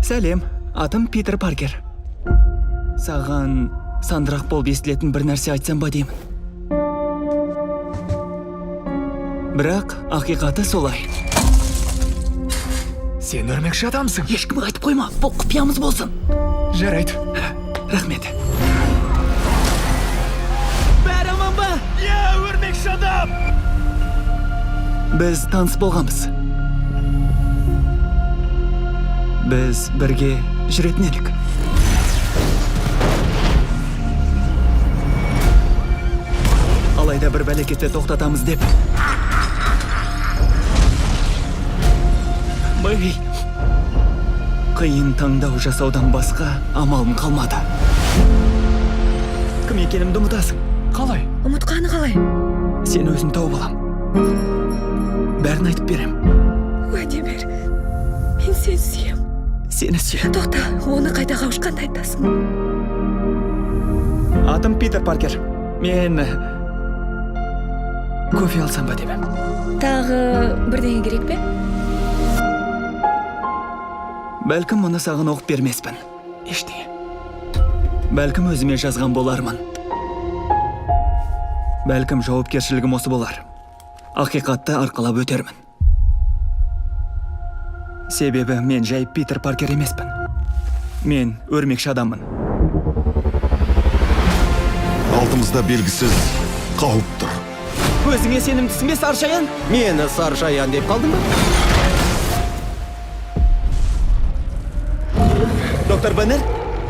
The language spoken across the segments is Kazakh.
Сәлем, атым Питер Паркер. Саған сандырақ болып естілетін бір нәрсе айтсам ба деймін. Бірақ ақиқаты солай. Сен өрмекші адамсың. Ешкімге айтып қойма, бұл құпиямыз болсын. Жарайды. Рахмет. Бәрі аман ба? Өрмекші адам! Біз таныс болғанбыз. Біз бірге жүретін едік. Алайда бір бәлекетті тоқтатамыз деп. Бэй, қиын таңдау жасаудан басқа амалым қалмады. Кім екенімді ұмытасың? Қалай? Ұмытқаны қалай? Сен өзін тауып алам. Бәрін айтып берем. Уәде бер. Мен сені сүйем. Сені сүйем. Тоқта, оны қайда қауышқанды айтасың. Атым Питер Паркер. Мен кофе алсам ба деп. Тағы бірдеңе керек пе? Бәлкім мұны саған оқып бермеспін. Ештеңе. Бәлкім өзіме жазған болармын. Бәлкім жауапкершілігім осы болар. Ақиқатты арқалап өтермін. Себебі мен жай Питер Паркер емеспін. Мен өрмекші адаммын. Алдымызда белгісіз қауіп тұр. Өзіңе сенімдісің бе, Саршаян? Мені Саршаян деп қалдың ба? Доктор Беннер?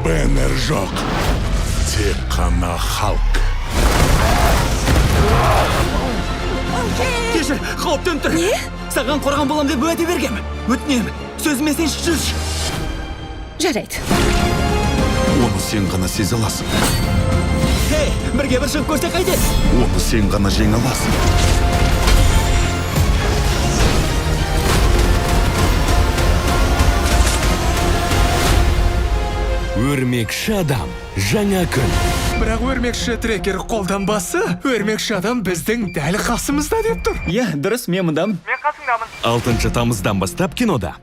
Беннер жоқ. Тек қана халық. Кешір, қауіп төніп тұр. Не? Саған қорған болам деп уәде бергенмін. Өтінемін, сөзіме сен жүрші. Жарайды. Оны сен ғана сезе аласың. Хей, бірге бір шығып көрсек қайтеді? Оны сен ғана жеңе аласың. Өрмекші адам, жаңа күн. Бірақ өрмекші трекер қолданбасы, өрмекші адам біздің дәл қасымызда деп тұр. Иә, дұрыс, мен мұндамын. 6 тамыздан бастап кинода.